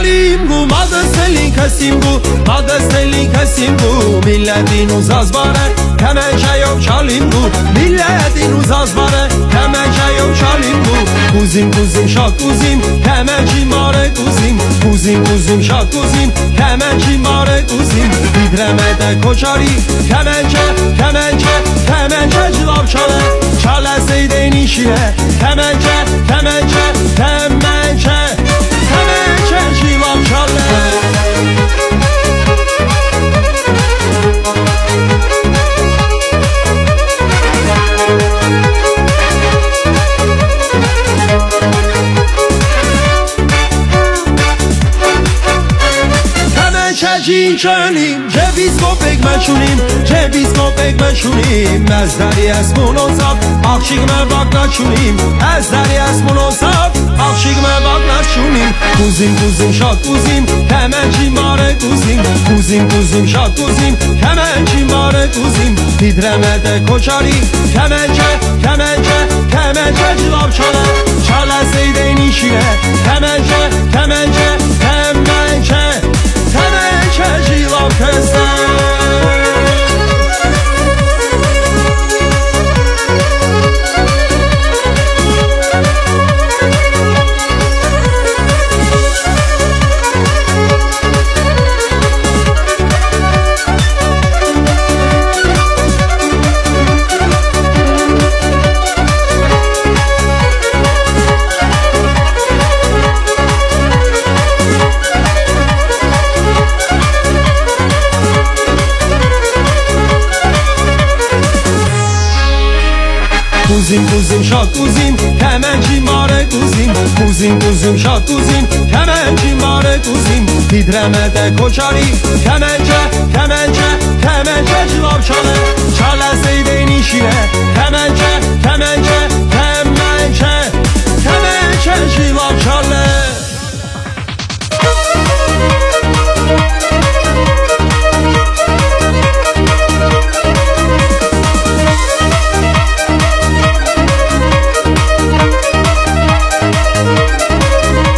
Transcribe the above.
Çalim bu madestelin kesim bu madestelin kesim bu Milletin uzaz bare kemençe yok çalim bu Milletin uzaz bare kemençe yok çalim bu Kuzim kuzim şak kuzim kemençi mare kuzim Kuzim kuzim şak kuzim kemençi mare kuzim Titremede koçari kemençe kemençe kemençe cilav çale Çale seydeyn işine kemençe kemençe kemençe kemençe cilav çale چین چنیم جویز گفک مشونیم جویز گفک مشونیم از دری اسمون صاف آخشیگ مباق نشونیم از دری اسمون صاف آخشیگ مباق نشونیم کوزیم کوزیم شاد کوزیم کمنچی ماره کوزیم کوزیم کوزیم شاد کوزیم کمنچی ماره کوزیم دیدرمده کچاری کمنچه کمنچه کمنچه جلاب چاله چاله سیده نیشینه کمنچه کمنچه کمنچه کمنچه جیلاب کسته Kuzim kuzim şad kuzim kemençi mare kuzim Kuzim kuzim şad kuzim kemençi mare kuzim Titremede koçari kemençe kemençe kemençe cilav çale Çale seydeyn işine kemençe kemençe kemençe kemençe cilav çale